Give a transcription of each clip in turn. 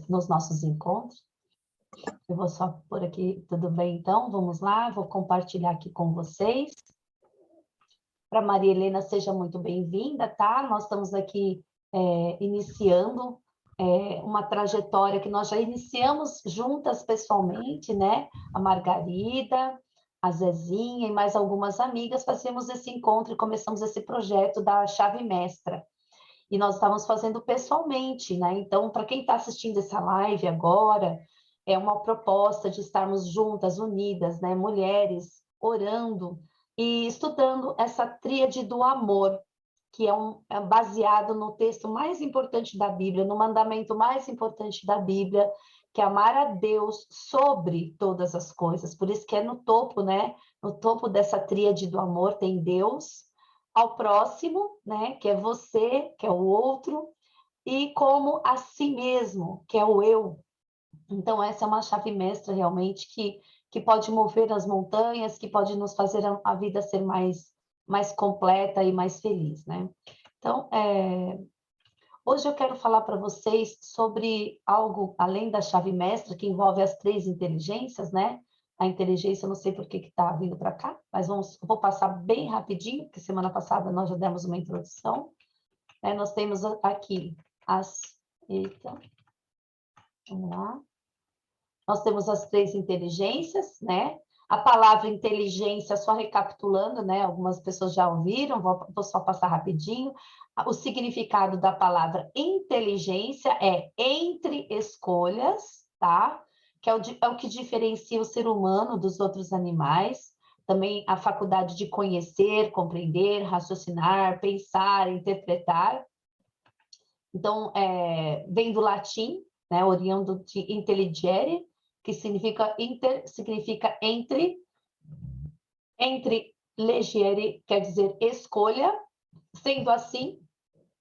nos nossos encontros. Eu vou só por aqui, tudo bem então? Vamos lá, vou compartilhar aqui com vocês. Para Maria Helena, seja muito bem-vinda, tá? Nós estamos aqui iniciando uma trajetória que nós já iniciamos juntas pessoalmente, né? A Margarida, a Zezinha e mais algumas amigas fazemos esse encontro e começamos esse projeto da Chave Mestra. E nós estamos fazendo pessoalmente, né? Então, para quem está assistindo essa live agora, é uma proposta de estarmos juntas, unidas, né? Mulheres, orando e estudando essa tríade do amor, que é baseado no texto mais importante da Bíblia, no mandamento mais importante da Bíblia, que é amar a Deus sobre todas as coisas. Por isso que é no topo, né? No topo dessa tríade do amor tem Deus, ao próximo, né, que é você, que é o outro, e como a si mesmo, que é o eu. Então, essa é uma chave mestra, realmente, que pode mover as montanhas, que pode nos fazer a vida ser mais completa e mais feliz, né? Então, hoje eu quero falar para vocês sobre algo, além da chave mestra, que envolve as três inteligências, né? A inteligência, eu não sei por que está vindo para cá, mas vou passar bem rapidinho, porque semana passada nós já demos uma introdução. Nós temos aqui Eita, vamos lá. Nós temos as três inteligências, né? A palavra inteligência, só recapitulando, né? Algumas pessoas já ouviram, vou só passar rapidinho. O significado da palavra inteligência é entre escolhas, tá? Que é o que diferencia o ser humano dos outros animais. Também a faculdade de conhecer, compreender, raciocinar, pensar, interpretar. Então, vem do latim, né? Oriundo de intelligere, que significa entre legere, quer dizer escolha. Sendo assim,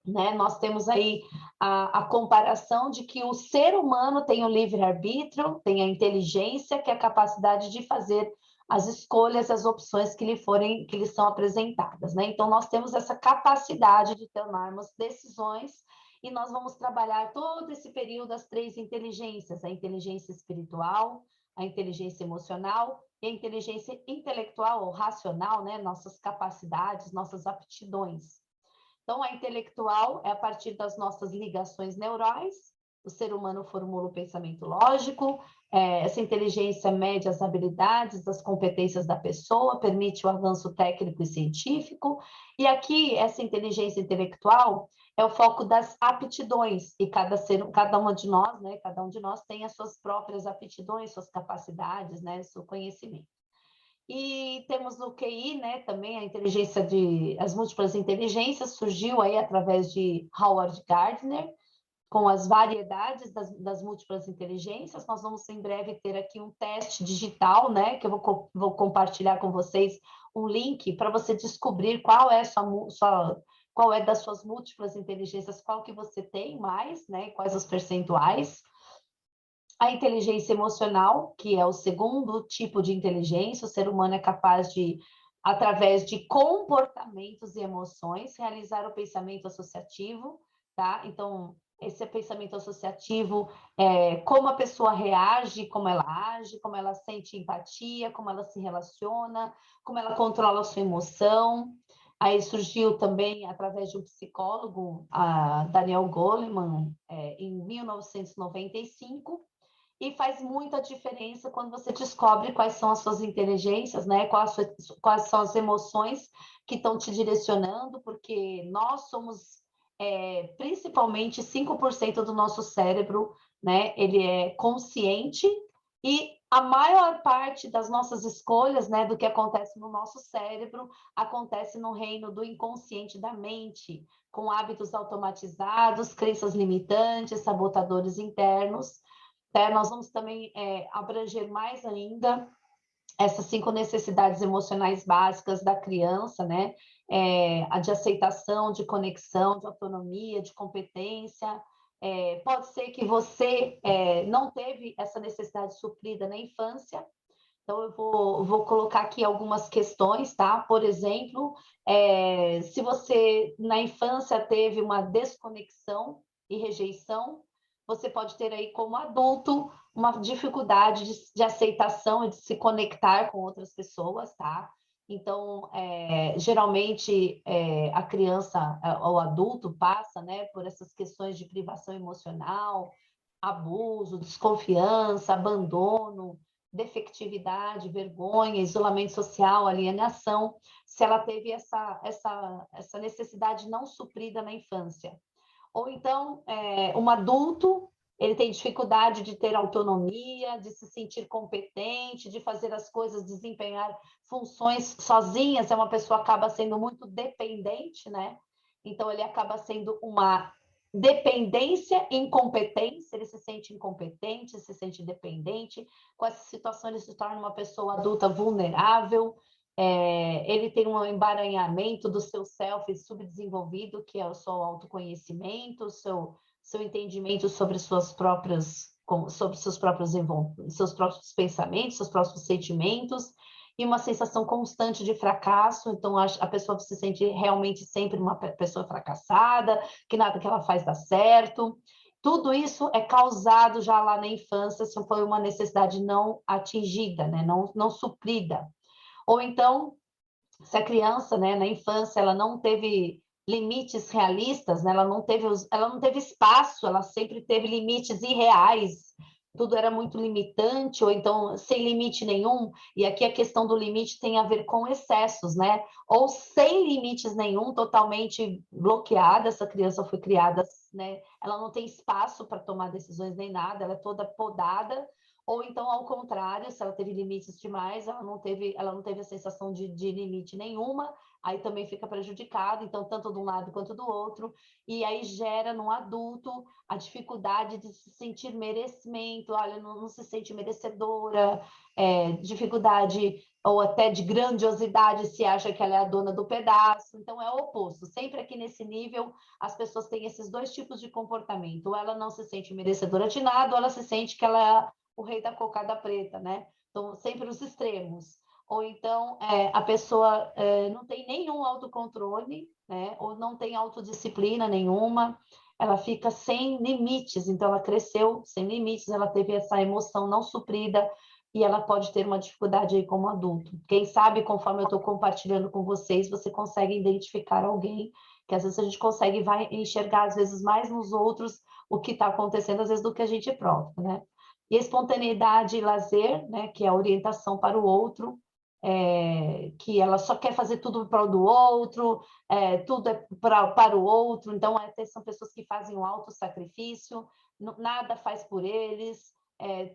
né, nós temos aí a comparação de que o ser humano tem o livre-arbítrio, tem a inteligência, que é a capacidade de fazer as escolhas, as opções que lhe são apresentadas, né? Então, nós temos essa capacidade de tomarmos decisões e nós vamos trabalhar todo esse período as três inteligências, a inteligência espiritual, a inteligência emocional e a inteligência intelectual ou racional, né? Nossas capacidades, nossas aptidões. Então, a intelectual é a partir das nossas ligações neurais, o ser humano formula o pensamento lógico, essa inteligência mede as habilidades, as competências da pessoa, permite o avanço técnico e científico, e aqui, essa inteligência intelectual é o foco das aptidões, e cada uma de nós, né, cada um de nós tem as suas próprias aptidões, suas capacidades, né, seu conhecimento. E temos o QI, né, também as múltiplas inteligências, surgiu aí através de Howard Gardner, com as variedades das múltiplas inteligências. Nós vamos em breve ter aqui um teste digital, né, que eu vou compartilhar com vocês um link para você descobrir qual é das suas múltiplas inteligências, qual que você tem mais, né, quais os percentuais. A inteligência emocional, que é o segundo tipo de inteligência, o ser humano é capaz de, através de comportamentos e emoções, realizar o pensamento associativo, tá? Então, esse pensamento associativo é como a pessoa reage, como ela age, como ela sente empatia, como ela se relaciona, como ela controla a sua emoção. Aí surgiu também, através de um psicólogo, a Daniel Goleman, em 1995, e faz muita diferença quando você descobre quais são as suas inteligências, né? Quais são as emoções que estão te direcionando, porque nós somos principalmente 5% do nosso cérebro, né? Ele é consciente e a maior parte das nossas escolhas, né, do que acontece no nosso cérebro, acontece no reino do inconsciente da mente, com hábitos automatizados, crenças limitantes, sabotadores internos. Nós vamos também abranger mais ainda essas 5 necessidades emocionais básicas da criança, né? A de aceitação, de conexão, de autonomia, de competência. Pode ser que você não teve essa necessidade suprida na infância, então eu vou colocar aqui algumas questões, tá? Por exemplo, se você na infância teve uma desconexão e rejeição, você pode ter aí como adulto uma dificuldade de aceitação e de se conectar com outras pessoas, tá? Então, geralmente, a criança ou adulto passa, né, por essas questões de privação emocional, abuso, desconfiança, abandono, defectividade, vergonha, isolamento social, alienação, se ela teve essa necessidade não suprida na infância. Ou então, um adulto, ele tem dificuldade de ter autonomia, de se sentir competente, de fazer as coisas, desempenhar funções sozinhas, uma pessoa acaba sendo muito dependente, né? Então, ele acaba sendo uma dependência, incompetência, ele se sente incompetente, se sente dependente, com essa situação ele se torna uma pessoa adulta vulnerável, ele tem um emaranhamento do seu self subdesenvolvido, que é o seu autoconhecimento, o seu entendimento sobre seus próprios pensamentos, seus próprios sentimentos, e uma sensação constante de fracasso. Então a pessoa se sente realmente sempre uma pessoa fracassada, que nada que ela faz dá certo. Tudo isso é causado já lá na infância, se foi uma necessidade não atingida, né? não suprida. Ou então, se a criança, né, na infância, ela não teve limites realistas, né, ela não teve espaço, ela sempre teve limites irreais, tudo era muito limitante, ou então sem limite nenhum, e aqui a questão do limite tem a ver com excessos, né? Ou sem limites nenhum, totalmente bloqueada, essa criança foi criada, né? Ela não tem espaço para tomar decisões nem nada, ela é toda podada, ou então, ao contrário, se ela teve limites demais, ela não teve a sensação de limite nenhuma, aí também fica prejudicado, então, tanto de um lado quanto do outro, e aí gera no adulto a dificuldade de se sentir merecimento, olha, não se sente merecedora, dificuldade ou até de grandiosidade, se acha que ela é a dona do pedaço, então é o oposto, sempre aqui nesse nível, as pessoas têm esses dois tipos de comportamento, ou ela não se sente merecedora de nada, ou ela se sente que ela é o rei da cocada preta, né? Então, sempre os extremos. Ou então, a pessoa não tem nenhum autocontrole, né? Ou não tem autodisciplina nenhuma, ela fica sem limites, então ela cresceu sem limites, ela teve essa emoção não suprida e ela pode ter uma dificuldade aí como adulto. Quem sabe, conforme eu estou compartilhando com vocês, você consegue identificar alguém, que às vezes a gente consegue vai enxergar, às vezes, mais nos outros o que está acontecendo, às vezes, do que a gente próprio, né? E a espontaneidade e lazer, né, que é a orientação para o outro, que ela só quer fazer tudo em prol do outro, tudo é para o outro, então são pessoas que fazem um auto-sacrifício, nada faz por eles,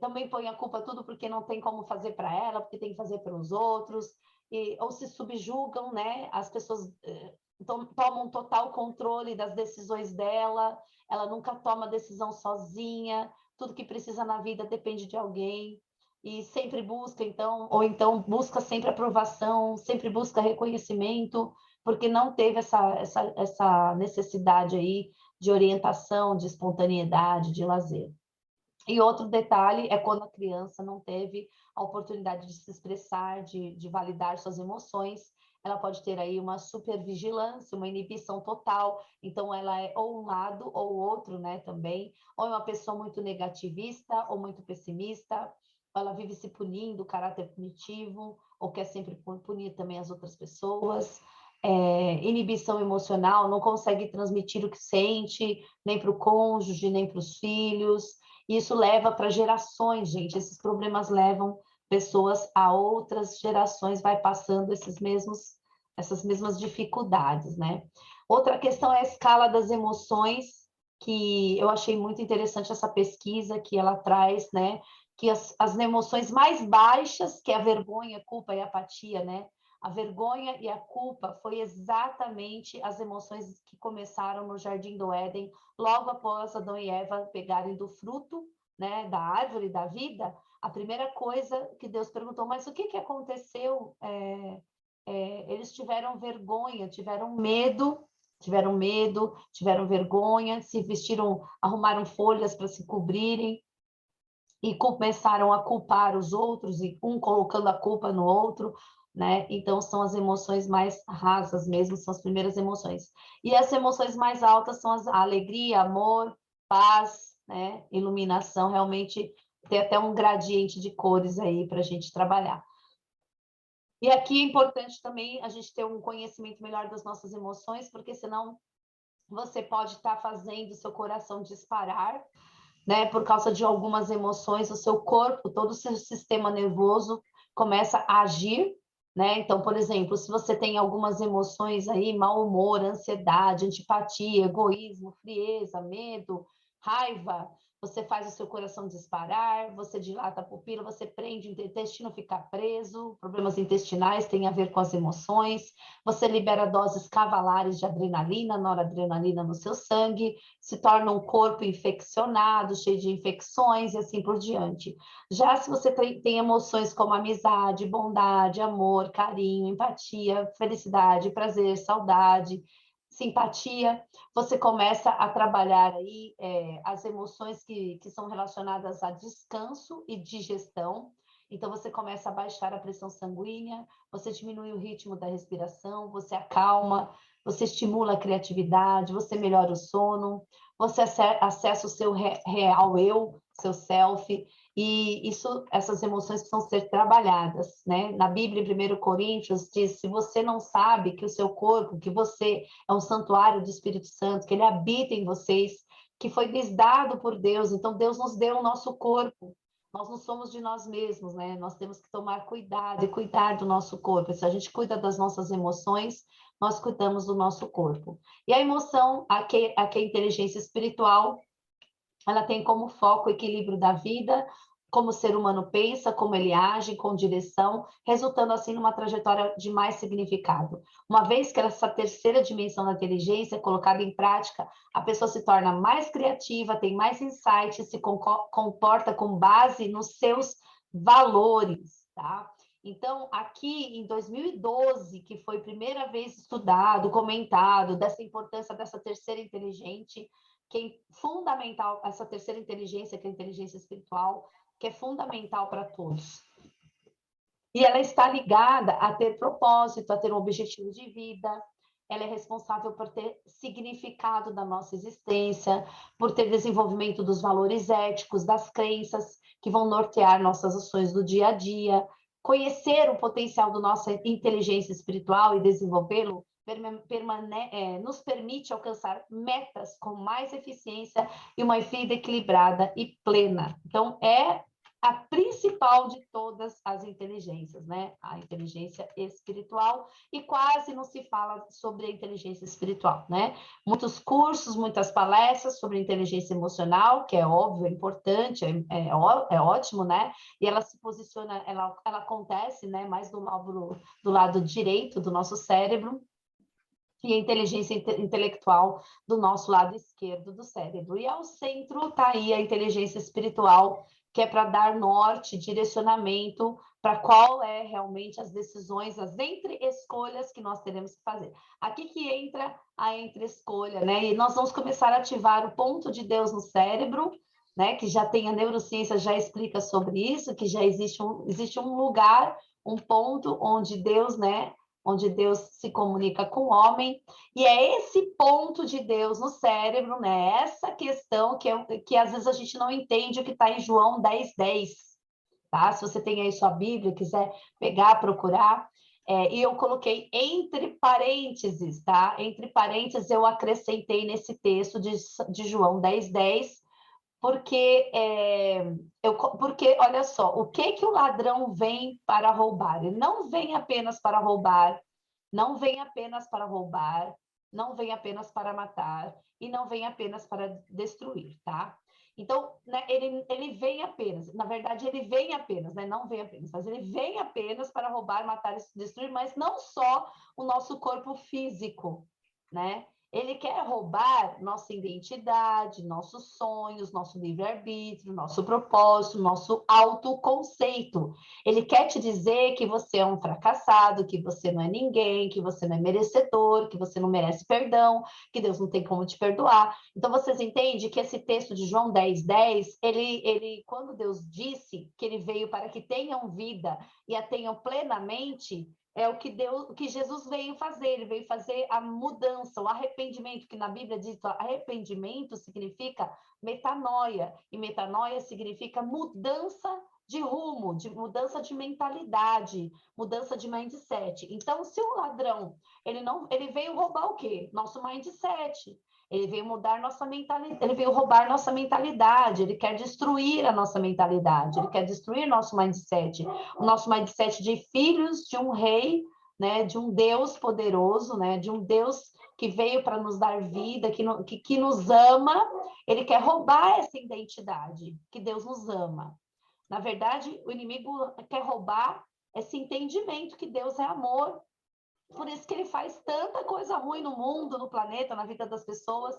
também põe a culpa tudo porque não tem como fazer para ela, porque tem que fazer para os outros, ou se subjugam, né? As pessoas tomam total controle das decisões dela, ela nunca toma decisão sozinha, tudo que precisa na vida depende de alguém, e sempre busca, então, ou então busca sempre aprovação, sempre busca reconhecimento, porque não teve essa necessidade aí de orientação, de espontaneidade, de lazer. E outro detalhe é quando a criança não teve a oportunidade de se expressar, de validar suas emoções, ela pode ter aí uma supervigilância, uma inibição total, então ela é ou um lado ou outro, né, também, ou é uma pessoa muito negativista ou muito pessimista, ela vive se punindo, caráter punitivo, ou quer sempre punir também as outras pessoas, inibição emocional, não consegue transmitir o que sente, nem para o cônjuge, nem para os filhos, e isso leva para gerações, gente, esses problemas levam pessoas a outras gerações, vai passando essas mesmas dificuldades, né? Outra questão é a escala das emoções, que eu achei muito interessante essa pesquisa que ela traz, né? Que as emoções mais baixas, que é a vergonha, a culpa e a apatia, né? A vergonha e a culpa foi exatamente as emoções que começaram no Jardim do Éden, logo após Adão e Eva pegarem do fruto, né, da árvore da vida. A primeira coisa que Deus perguntou, mas o que aconteceu? Eles tiveram vergonha, tiveram medo, tiveram vergonha, se vestiram, arrumaram folhas para se cobrirem, e começaram a culpar os outros, e um colocando a culpa no outro, né? Então, são as emoções mais rasas mesmo, são as primeiras emoções. E as emoções mais altas são a alegria, amor, paz, né? Iluminação, realmente tem até um gradiente de cores aí para a gente trabalhar. E aqui é importante também a gente ter um conhecimento melhor das nossas emoções, porque senão você pode estar fazendo o seu coração disparar, né? Por causa de algumas emoções, o seu corpo, todo o seu sistema nervoso começa a agir, né? Então, por exemplo, se você tem algumas emoções aí, mau humor, ansiedade, antipatia, egoísmo, frieza, medo, raiva, você faz o seu coração disparar, você dilata a pupila, você prende o intestino, fica preso, problemas intestinais têm a ver com as emoções, você libera doses cavalares de adrenalina, noradrenalina no seu sangue, se torna um corpo infeccionado, cheio de infecções e assim por diante. Já se você tem emoções como amizade, bondade, amor, carinho, empatia, felicidade, prazer, saudade, simpatia, você começa a trabalhar aí as emoções que são relacionadas a descanso e digestão. Então, você começa a baixar a pressão sanguínea, você diminui o ritmo da respiração, você acalma, você estimula a criatividade, você melhora o sono, você acessa o seu real eu, seu self, e essas emoções precisam ser trabalhadas, né? Na Bíblia, em 1 Coríntios, diz, se você não sabe que o seu corpo, que você é um santuário do Espírito Santo, que ele habita em vocês, que foi lhes dado por Deus, então Deus nos deu o nosso corpo, nós não somos de nós mesmos, né? Nós temos que tomar cuidado e cuidar do nosso corpo. Se a gente cuida das nossas emoções, nós cuidamos do nosso corpo. E a emoção, aqui a inteligência espiritual, ela tem como foco o equilíbrio da vida, como o ser humano pensa, como ele age, com direção, resultando assim numa trajetória de mais significado. Uma vez que essa terceira dimensão da inteligência é colocada em prática, a pessoa se torna mais criativa, tem mais insights, se comporta com base nos seus valores, tá? Então, aqui em 2012, que foi a primeira vez estudado, comentado, dessa importância dessa terceira inteligente, que é fundamental, essa terceira inteligência, que é a inteligência espiritual, que é fundamental para todos. E ela está ligada a ter propósito, a ter um objetivo de vida, ela é responsável por ter significado da nossa existência, por ter desenvolvimento dos valores éticos, das crenças que vão nortear nossas ações do dia a dia, conhecer o potencial da nossa inteligência espiritual e desenvolvê-lo nos permite alcançar metas com mais eficiência e uma vida equilibrada e plena. Então, é a principal de todas as inteligências, né? A inteligência espiritual, e quase não se fala sobre a inteligência espiritual, né? Muitos cursos, muitas palestras sobre inteligência emocional, que é óbvio, é importante, é ótimo, né? E ela se posiciona, ela acontece, né? Mais do lado direito do nosso cérebro, e a inteligência intelectual do nosso lado esquerdo do cérebro. E ao centro está aí a inteligência espiritual, que é para dar norte, direcionamento para qual é realmente as decisões, as entre-escolhas que nós teremos que fazer. Aqui que entra a entre-escolha, né? E nós vamos começar a ativar o ponto de Deus no cérebro, né? Que já tem a neurociência, já explica sobre isso, que já existe um lugar, um ponto onde Deus, né? Onde Deus se comunica com o homem, e é esse ponto de Deus no cérebro, né? Essa questão que às vezes a gente não entende o que está em João 10:10, tá? Se você tem aí sua Bíblia, quiser pegar, procurar, e eu coloquei entre parênteses, tá? Entre parênteses eu acrescentei nesse texto de João 10:10, porque, porque, olha só, o que o ladrão vem para roubar? Ele não vem apenas para roubar, não vem apenas para roubar, não vem apenas para matar, e não vem apenas para destruir, tá? Então, né, ele vem apenas, na verdade, ele vem apenas, né? Não vem apenas, mas ele vem apenas para roubar, matar e destruir, mas não só o nosso corpo físico, né? Ele quer roubar nossa identidade, nossos sonhos, nosso livre-arbítrio, nosso propósito, nosso autoconceito. Ele quer te dizer que você é um fracassado, que você não é ninguém, que você não é merecedor, que você não merece perdão, que Deus não tem como te perdoar. Então, vocês entendem que esse texto de João 10:10, quando Deus disse que ele veio para que tenham vida e a tenham plenamente, é o que Deus, o que Jesus veio fazer. Ele veio fazer a mudança, o arrependimento, que na Bíblia diz que arrependimento significa metanoia, e metanoia significa mudança de rumo, de mudança de mentalidade, mudança de mindset. Então, se o ladrão, ele veio roubar o quê? Nosso mindset. Ele veio mudar nossa mentalidade, ele veio roubar nossa mentalidade, ele quer destruir a nossa mentalidade, ele quer destruir nosso mindset, o nosso mindset de filhos de um rei, né, de um Deus poderoso, né, de um Deus que veio para nos dar vida, que nos ama. Ele quer roubar essa identidade, que Deus nos ama. Na verdade, o inimigo quer roubar esse entendimento que Deus é amor. Por isso que ele faz tanta coisa ruim no mundo, no planeta, na vida das pessoas,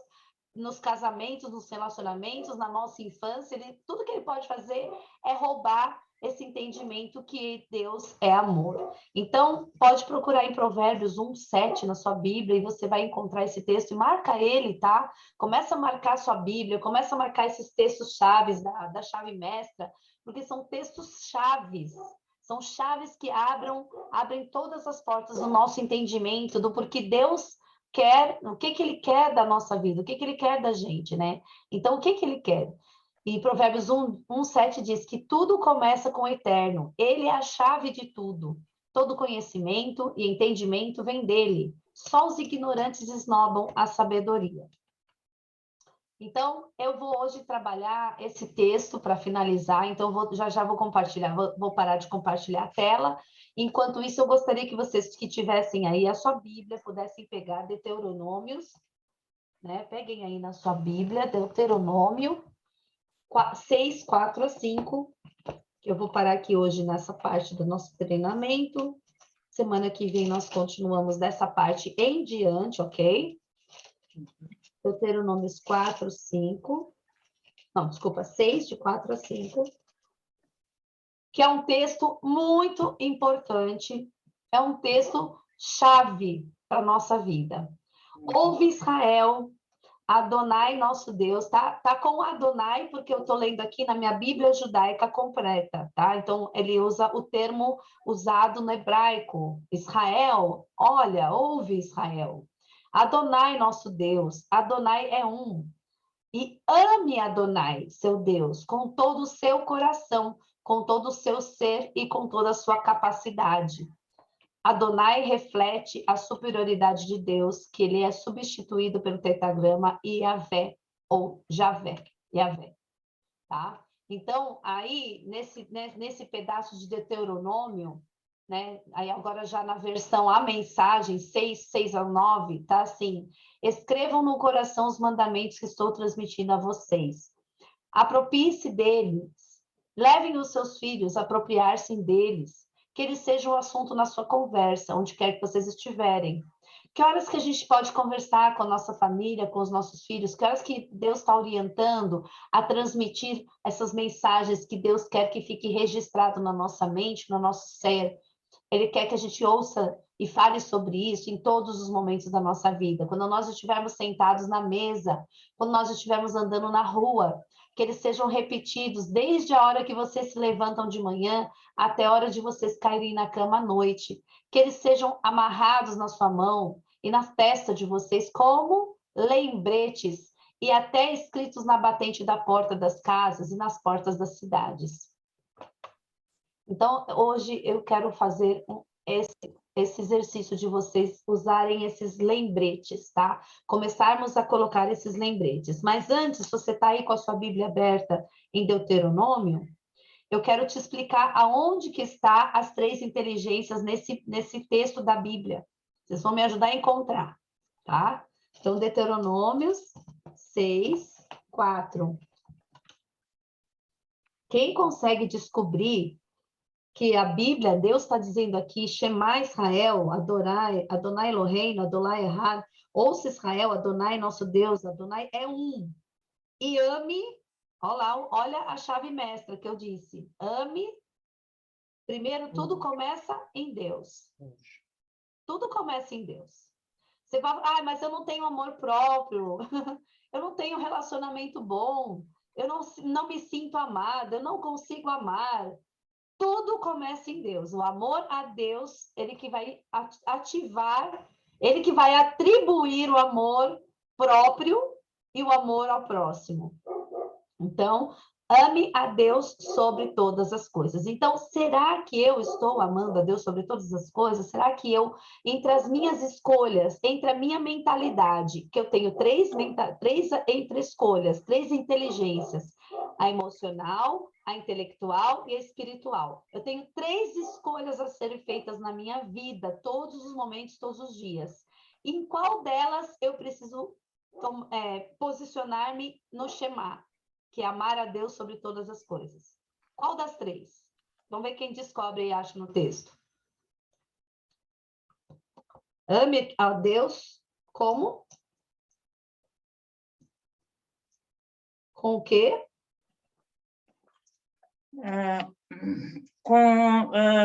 nos casamentos, nos relacionamentos, na nossa infância. Tudo que ele pode fazer é roubar esse entendimento que Deus é amor. Então, pode procurar em Provérbios 1:7 na sua Bíblia e você vai encontrar esse texto e marca ele, tá? Começa a marcar a sua Bíblia, começa a marcar esses textos chaves da chave mestra, porque são textos chaves. São chaves que abrem todas as portas do nosso entendimento, do porquê Deus quer, o que ele quer da nossa vida, o que ele quer da gente, né? Então, o que ele quer? E Provérbios 1:7 diz que tudo começa com o eterno. Ele é a chave de tudo. Todo conhecimento e entendimento vem dele. Só os ignorantes esnobam a sabedoria. Então, eu vou hoje trabalhar esse texto para finalizar, então já vou compartilhar, vou parar de compartilhar a tela. Enquanto isso, eu gostaria que vocês que tivessem aí a sua Bíblia pudessem pegar Deuteronômios, né? Peguem aí na sua Bíblia, Deuteronômio 6, 4 a 5, que eu vou parar aqui hoje nessa parte do nosso treinamento. Semana que vem nós continuamos dessa parte em diante, ok? Deuteronômios 4, 5. Não, desculpa, 6, de 4 a 5, que é um texto muito importante, é um texto chave para a nossa vida. Ouve Israel, Adonai, nosso Deus, tá com Adonai, porque eu estou lendo aqui na minha Bíblia judaica completa, tá? Então, ele usa o termo usado no hebraico. Israel, olha, ouve Israel. Adonai, nosso Deus, Adonai é um. E ame Adonai, seu Deus, com todo o seu coração, com todo o seu ser e com toda a sua capacidade. Adonai reflete a superioridade de Deus, que ele é substituído pelo tetragrama Iavé, ou Javé, Iavé, tá? Então, aí, nesse pedaço de Deuteronômio, né? Aí agora já na versão a mensagem 6 ao 9, tá assim: escrevam no coração os mandamentos que estou transmitindo a vocês. Aproprie-se deles, levem os seus filhos a apropriar-se deles, que eles sejam o assunto na sua conversa, onde quer que vocês estiverem. Que horas que a gente pode conversar com a nossa família, com os nossos filhos? Que horas que Deus está orientando a transmitir essas mensagens que Deus quer que fique registrado na nossa mente, no nosso ser? Ele quer que a gente ouça e fale sobre isso em todos os momentos da nossa vida. Quando nós estivermos sentados na mesa, quando nós estivermos andando na rua, que eles sejam repetidos desde a hora que vocês se levantam de manhã até a hora de vocês caírem na cama à noite. Que eles sejam amarrados na sua mão e na testa de vocês como lembretes e até escritos na batente da porta das casas e nas portas das cidades. Então, hoje eu quero fazer esse exercício de vocês usarem esses lembretes, tá? Começarmos a colocar esses lembretes. Mas antes, você está aí com a sua Bíblia aberta em Deuteronômio, eu quero te explicar aonde que está as três inteligências nesse texto da Bíblia. Vocês vão me ajudar a encontrar, tá? Então, Deuteronômios 6, 4. Quem consegue descobrir que a Bíblia, Deus está dizendo aqui, Shema Israel, Adonai, Adonai Eloheinu, Adonai Errad, ouça Israel, Adonai nosso Deus, Adonai é um. E ame, olha a chave mestra que eu disse, ame, primeiro tudo começa em Deus. Tudo começa em Deus. Você vai, mas eu não tenho amor próprio, eu não tenho relacionamento bom, eu não me sinto amada, eu não consigo amar. tudo começa em Deus. O amor a Deus, ele que vai ativar, ele que vai atribuir o amor próprio e o amor ao próximo. Então, ame a Deus sobre todas as coisas. Então, será que eu estou amando a Deus sobre todas as coisas? Será que eu, entre as minhas escolhas, entre a minha mentalidade, que eu tenho três entre escolhas, três inteligências, a emocional, a intelectual e a espiritual. Eu tenho três escolhas a serem feitas na minha vida, todos os momentos, todos os dias. Em qual delas eu preciso posicionar-me no Shema, que é amar a Deus sobre todas as coisas? Qual das três? Vamos ver quem descobre e acha no texto. Ame a Deus como? Com o quê?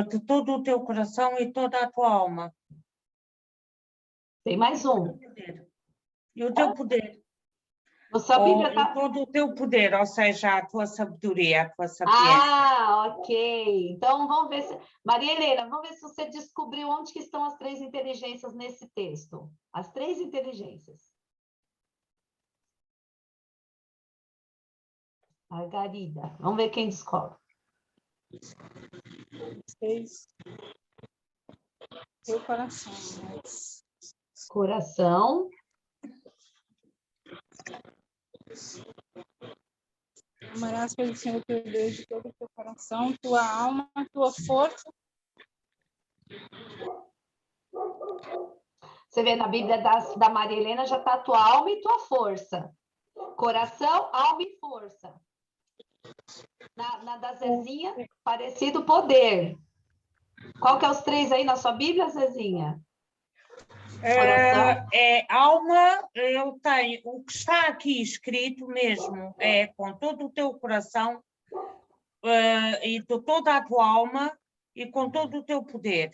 De todo o teu coração e toda a tua alma. Tem mais um. E o teu poder. Nossa Bíblia E todo o teu poder, ou seja, a tua sabedoria, a tua sapiência. Ah, ok. Então, vamos ver se... Maria Helena, vamos ver se você descobriu onde que estão as três inteligências nesse texto. As três inteligências. Margarida, vamos ver quem descobre. Seis. Teu coração. Mas... Coração. Amarás pelo Senhor teu Deus de todo o teu coração, tua alma, tua força. Você vê na Bíblia da Maria Helena, já está tua alma e tua força. Coração, alma e força. Na da Zezinha, parecido poder. Qual que é os três aí na sua Bíblia, Zezinha? Coração. Alma, eu tenho, o que está aqui escrito mesmo é com todo o teu coração e de toda a tua alma e com todo o teu poder.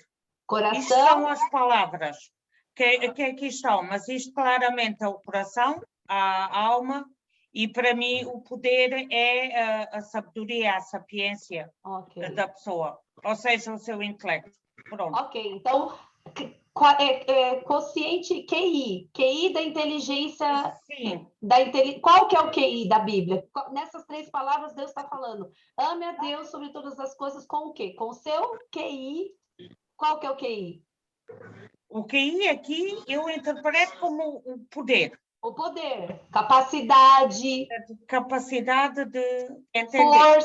Coração. Isto são as palavras que aqui estão, mas isto claramente é o coração, a alma, e para mim o poder é a sabedoria, a sapiência da pessoa, ou seja, o seu intelecto. Pronto. Ok, então, quociente QI, QI da inteligência. Sim. Qual que é o QI da Bíblia? Nessas três palavras, Deus está falando. Ame a Deus sobre todas as coisas com o quê? Com o seu QI. Qual que é o QI? O QI aqui eu interpreto como o poder. O poder, capacidade. Capacidade de entender.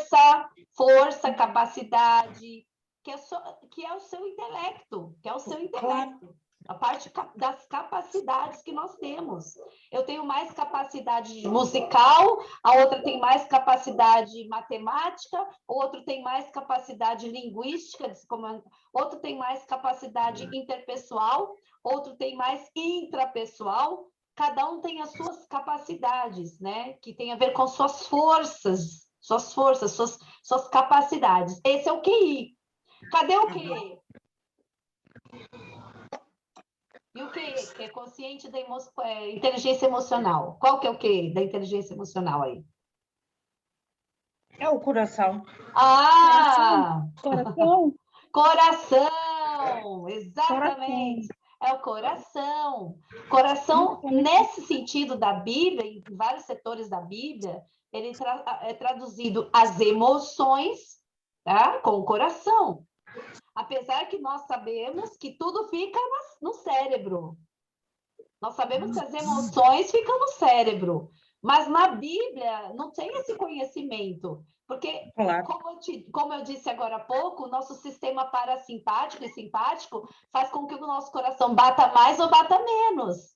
Força, capacidade, que é o seu intelecto, Claro. A parte das capacidades que nós temos. Eu tenho mais capacidade musical, a outra tem mais capacidade matemática, o outro tem mais capacidade linguística, outro tem mais capacidade interpessoal, outro tem mais intrapessoal. Cada um tem as suas capacidades, né? Que tem a ver com suas forças, suas capacidades. Esse é o QI. Cadê o QE? E o QE, que é consciente da inteligência emocional. Qual que é o QE da inteligência emocional aí? É o coração. Ah! Coração. Coração! Exatamente. É o coração. Coração, nesse sentido da Bíblia, em vários setores da Bíblia, ele é traduzido as emoções, tá? Com o coração. Apesar que nós sabemos que tudo fica no cérebro. Nós sabemos que as emoções ficam no cérebro. Mas na Bíblia não tem esse conhecimento. Porque, claro, como eu disse agora há pouco, o nosso sistema parasimpático e simpático faz com que o nosso coração bata mais ou bata menos.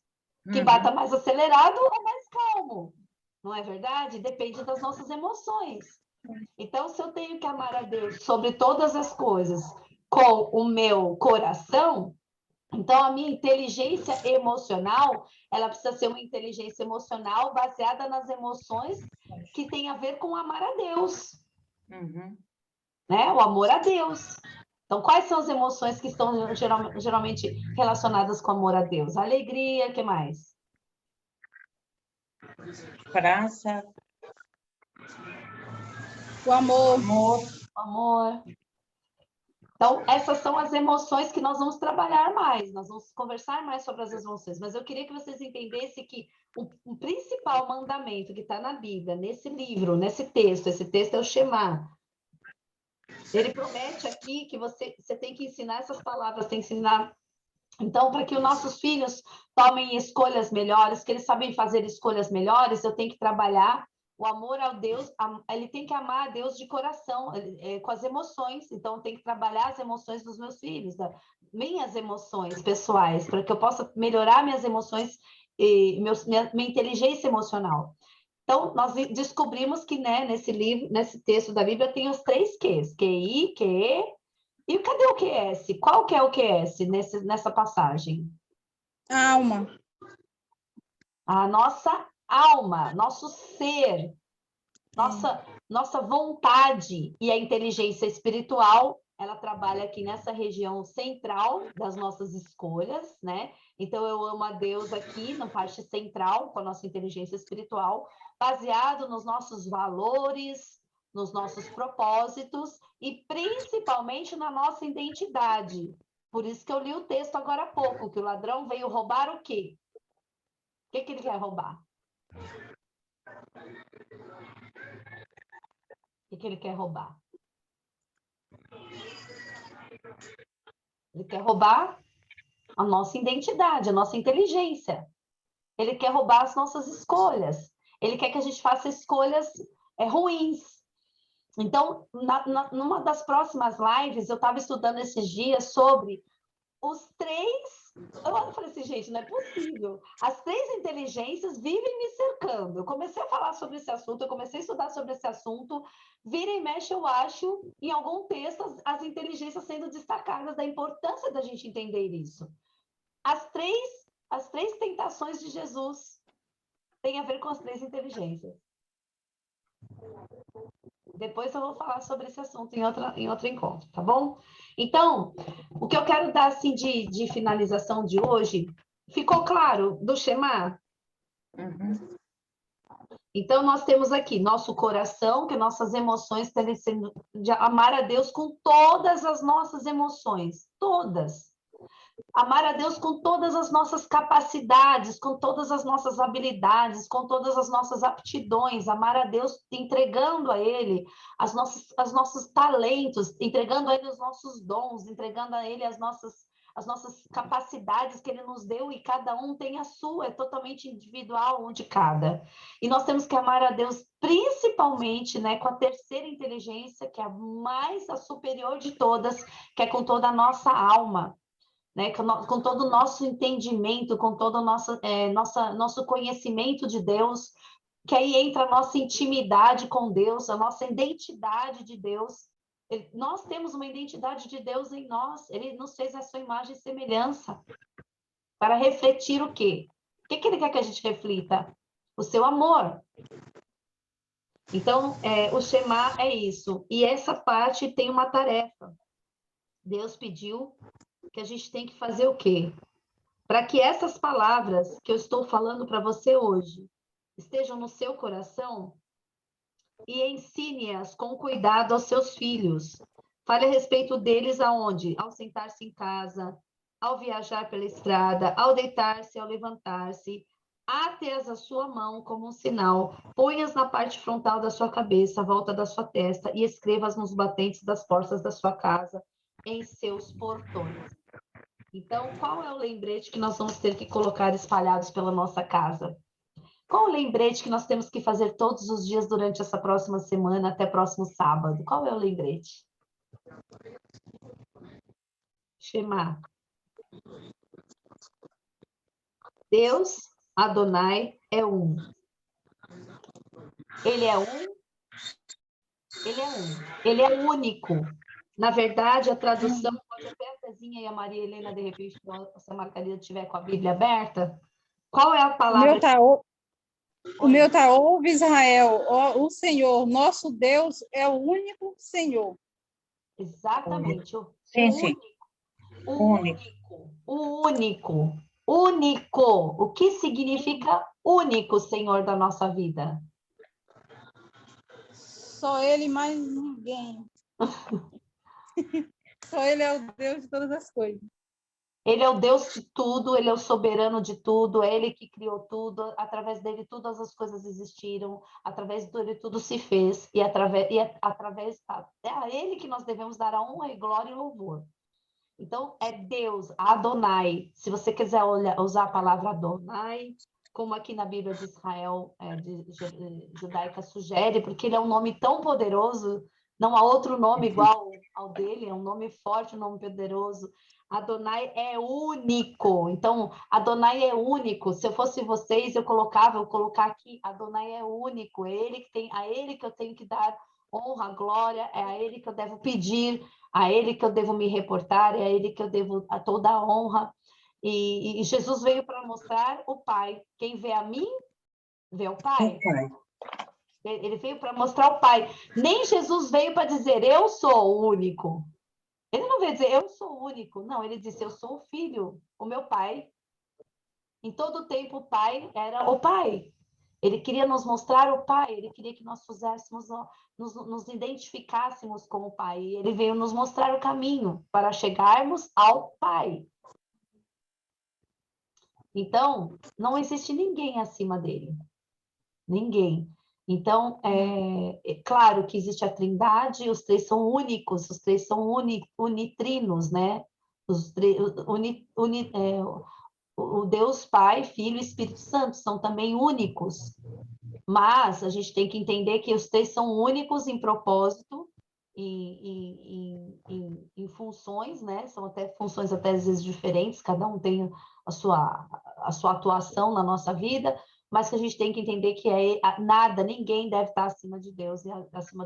Que bata mais acelerado ou mais calmo. Não é verdade? Depende das nossas emoções. Então, se eu tenho que amar a Deus sobre todas as coisas com o meu coração, então a minha inteligência emocional, ela precisa ser uma inteligência emocional baseada nas emoções que tem a ver com amar a Deus. Né? O amor a Deus. Então, quais são as emoções que estão geralmente relacionadas com o amor a Deus? Alegria, o que mais? Esperança. O amor. Amor. Então, essas são as emoções que nós vamos trabalhar mais, nós vamos conversar mais sobre as emoções, mas eu queria que vocês entendessem que o principal mandamento que está na Bíblia, nesse livro, nesse texto, esse texto é o Shema. Ele promete aqui que você tem que ensinar essas palavras, tem que ensinar. Então, para que os nossos filhos tomem escolhas melhores, que eles sabem fazer escolhas melhores, eu tenho que trabalhar o amor ao Deus, ele tem que amar a Deus de coração, com as emoções. Então, tem que trabalhar as emoções dos meus filhos, minhas emoções pessoais, para que eu possa melhorar minhas emoções e minha inteligência emocional. Então, nós descobrimos que, né, nesse livro, nesse texto da Bíblia, tem os 3 Qs, QI, QE, e cadê o QS? Qual que é o QS nessa passagem? Alma. A nossa alma, nosso ser, nossa vontade e a inteligência espiritual, ela trabalha aqui nessa região central das nossas escolhas, né? Então, eu amo a Deus aqui, na parte central, com a nossa inteligência espiritual, baseado nos nossos valores, nos nossos propósitos e principalmente na nossa identidade. Por isso que eu li o texto agora há pouco, que o ladrão veio roubar o quê? O que ele quer roubar? O que ele quer roubar? Ele quer roubar a nossa identidade, a nossa inteligência. Ele quer roubar as nossas escolhas. Ele quer que a gente faça escolhas ruins. Então, numa das próximas lives, eu estava estudando esses dias sobre os 3... Eu falei assim, gente, não é possível. As 3 inteligências vivem me cercando. Eu comecei a falar sobre esse assunto, eu comecei a estudar sobre esse assunto. Vira e mexe, eu acho, em algum texto, as inteligências sendo destacadas, da importância da gente entender isso. As três tentações de Jesus têm a ver com as 3 inteligências. Depois eu vou falar sobre esse assunto em outro encontro, tá bom? Então, o que eu quero dar assim, de finalização de hoje, ficou claro do Shema? Uhum. Então, nós temos aqui nosso coração, que nossas emoções devem ser de amar a Deus com todas as nossas emoções, todas. Amar a Deus com todas as nossas capacidades, com todas as nossas habilidades, com todas as nossas aptidões. Amar a Deus entregando a Ele os nossos talentos, entregando a Ele os nossos dons, entregando a Ele as nossas capacidades que Ele nos deu, e cada um tem a sua, é totalmente individual, um de cada. E nós temos que amar a Deus principalmente, né, com a terceira inteligência, que é a superior de todas, que é com toda a nossa alma. Né, com todo o nosso entendimento, com todo o nosso conhecimento de Deus, que aí entra a nossa intimidade com Deus, a nossa identidade de Deus. Nós temos uma identidade de Deus em nós, Ele nos fez a sua imagem e semelhança, para refletir o quê? O que Ele quer que a gente reflita? O seu amor. Então, o Shema é isso, e essa parte tem uma tarefa. Deus pediu que a gente tem que fazer o quê? Para que essas palavras que eu estou falando para você hoje estejam no seu coração, e ensine-as com cuidado aos seus filhos. Fale a respeito deles aonde? Ao sentar-se em casa, ao viajar pela estrada, ao deitar-se, ao levantar-se. Ate-as à sua mão como um sinal, ponha-as na parte frontal da sua cabeça, à volta da sua testa, e escreva-as nos batentes das portas da sua casa, em seus portões. Então, qual é o lembrete que nós vamos ter que colocar espalhados pela nossa casa? Qual o lembrete que nós temos que fazer todos os dias durante essa próxima semana, até próximo sábado? Qual é o lembrete? Shema. Deus, Adonai, é um. Ele é um. Ele é um. Ele é único. Na verdade, a tradução, pode até a Tezinha e a Maria Helena, de repente, se a Margarida estiver com a Bíblia aberta, qual é a palavra? O meu tá, ouve Israel, o Senhor, nosso Deus, é o único Senhor. Exatamente. Sim. O único. O que significa único, Senhor, da nossa vida? Só Ele, mais ninguém. só Ele é o Deus de todas as coisas. Ele é o Deus de tudo, ele é o soberano de tudo, é ele que criou tudo, através dele todas as coisas existiram, através dele tudo se fez, e é a ele que nós devemos dar a honra e glória e louvor. Então, é Deus, Adonai. Se você quiser usar a palavra Adonai, como aqui na Bíblia de Israel, judaica, sugere, porque ele é um nome tão poderoso, não há outro nome igual ao dele, é um nome forte, um nome poderoso. Adonai é único. Então, Adonai é único. Se eu fosse vocês, eu colocar aqui, Adonai é único. É ele que tem, a ele que eu tenho que dar honra, glória, é a ele que eu devo pedir, a ele que eu devo me reportar, é a ele que eu devo a toda a honra. E Jesus veio para mostrar o Pai. Quem vê a mim, vê o Pai. Ele veio para mostrar o Pai. Nem Jesus veio para dizer, eu sou o único. Ele não veio dizer, eu sou o único. Não, ele disse, eu sou o Filho, o meu Pai. Em todo tempo, o Pai era o Pai. Ele queria nos mostrar o Pai, ele queria que nós nos identificássemos com o Pai. E ele veio nos mostrar o caminho para chegarmos ao Pai. Então, não existe ninguém acima dele. Ninguém. Então, é claro que existe a Trindade, os três são únicos, os três são unitrinos, né? O Deus Pai, Filho e Espírito Santo são também únicos. Mas a gente tem que entender que os três são únicos em propósito e em funções, né? São até funções até às vezes diferentes, cada um tem a sua atuação na nossa vida, mas que a gente tem que entender que ninguém deve estar acima de Deus, acima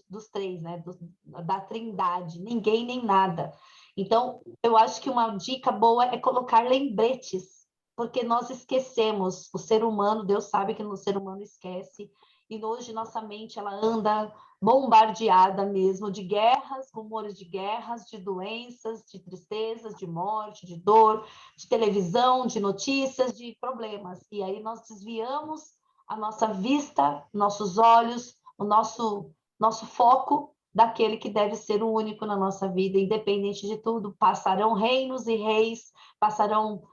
dos três, né? Da Trindade, ninguém nem nada. Então, eu acho que uma dica boa é colocar lembretes, porque nós esquecemos, o ser humano, Deus sabe que o ser humano esquece, e hoje nossa mente ela anda bombardeada mesmo de guerras, rumores de guerras, de doenças, de tristezas, de morte, de dor, de televisão, de notícias, de problemas. E aí nós desviamos a nossa vista, nossos olhos, o nosso foco daquele que deve ser o único na nossa vida, independente de tudo. Passarão reinos e reis, passarão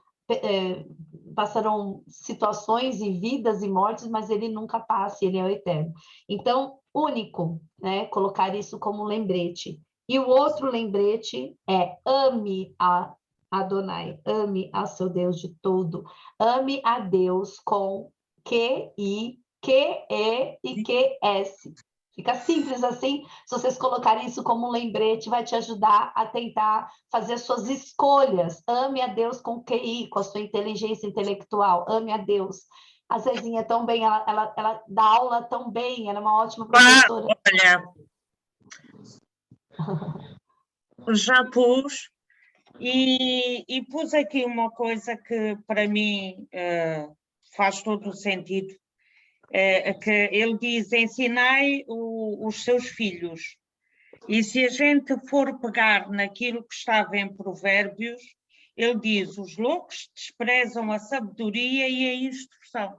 situações e vidas e mortes, mas ele nunca passa, ele é o eterno. Então, único, né? Colocar isso como lembrete. E o outro lembrete é ame a Adonai, ame a seu Deus de todo, ame a Deus com Q-I, Q-E e Q-S. Fica simples assim, se vocês colocarem isso como um lembrete, vai te ajudar a tentar fazer suas escolhas. Ame a Deus com QI, com a sua inteligência intelectual. Ame a Deus. A Zezinha é tão bem, ela dá aula tão bem, ela é uma ótima professora. Olha, já pus, e pus aqui uma coisa que para mim faz todo o sentido. Que ele diz, ensinai os seus filhos. E se a gente for pegar naquilo que estava em Provérbios, ele diz, os loucos desprezam a sabedoria e a instrução.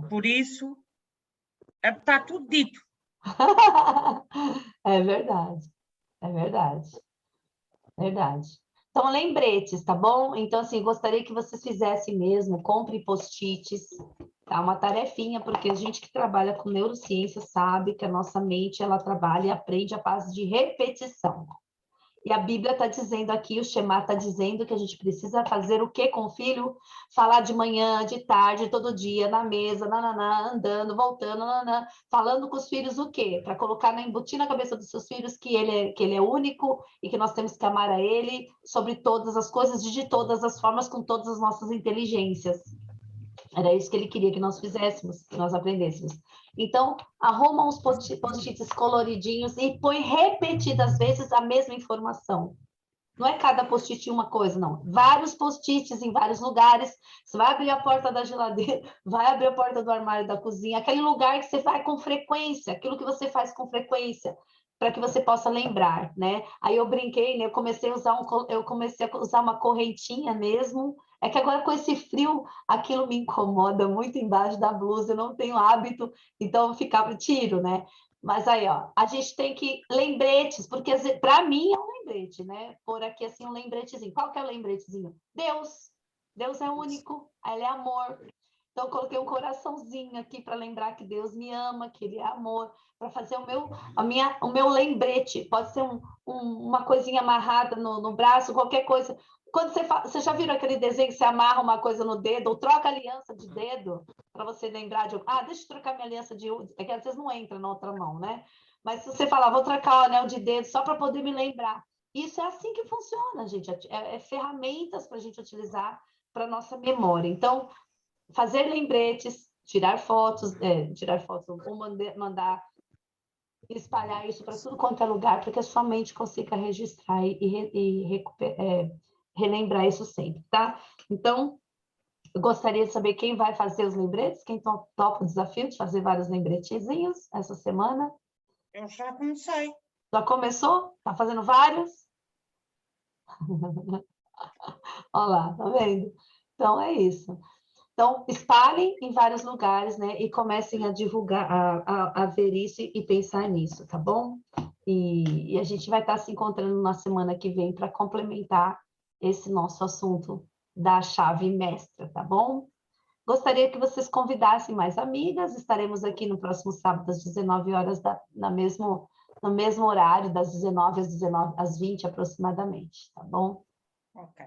Por isso, está tudo dito. É verdade, é verdade, verdade. Então, lembretes, tá bom? Então, assim, gostaria que vocês fizessem mesmo, compre post-its, tá? Uma tarefinha, porque a gente que trabalha com neurociência sabe que a nossa mente, ela trabalha e aprende à base de repetição. E a Bíblia está dizendo aqui, o Shema está dizendo que a gente precisa fazer o que com o filho? Falar de manhã, de tarde, todo dia, na mesa, nananá, andando, voltando, nananá, falando com os filhos o quê? Para colocar, embutir na cabeça dos seus filhos que ele é único e que nós temos que amar a ele sobre todas as coisas, de todas as formas, com todas as nossas inteligências. Era isso que ele queria que nós fizéssemos, que nós aprendêssemos. Então, arruma uns post-its coloridinhos e põe repetidas vezes a mesma informação. Não é cada post-it uma coisa, não. Vários post-its em vários lugares. Você vai abrir a porta da geladeira, vai abrir a porta do armário da cozinha, aquele lugar que você vai com frequência, aquilo que você faz com frequência, para que você possa lembrar, né? Aí eu brinquei, né? Eu comecei a usar uma correntinha mesmo. É que agora com esse frio, aquilo me incomoda muito embaixo da blusa, eu não tenho hábito, então eu ficava tiro, né? Mas aí, ó, a gente tem que lembretes, porque para mim é um lembrete, né? Por aqui assim um lembretezinho. Qual que é o lembretezinho? Deus. Deus é único, ele é amor. Então, eu coloquei um coraçãozinho aqui para lembrar que Deus me ama, que Ele é amor, para fazer o meu lembrete. Pode ser uma coisinha amarrada no braço, qualquer coisa. Quando você já viram aquele desenho que você amarra uma coisa no dedo, ou troca aliança de dedo, para você lembrar de. Ah, deixa eu trocar minha aliança de. É que às vezes não entra na outra mão, né? Mas se você falar, vou trocar o anel de dedo só para poder me lembrar. Isso é assim que funciona, gente. É ferramentas para a gente utilizar para nossa memória. Então, fazer lembretes, tirar fotos, ou mandar espalhar isso para tudo quanto é lugar, para que a sua mente consiga registrar relembrar isso sempre, tá? Então, eu gostaria de saber quem vai fazer os lembretes, quem topa o desafio de fazer vários lembretezinhos essa semana. Eu já comecei. Já começou? Tá fazendo vários? Olha lá, tá vendo? Então, é isso. Então, espalhem em vários lugares, né? E comecem a divulgar, a ver isso e pensar nisso, tá bom? E a gente vai estar se encontrando na semana que vem para complementar esse nosso assunto da chave mestra, tá bom? Gostaria que vocês convidassem mais amigas. Estaremos aqui no próximo sábado, às 19 horas, no mesmo horário, das 19 às 20 aproximadamente, tá bom? Ok.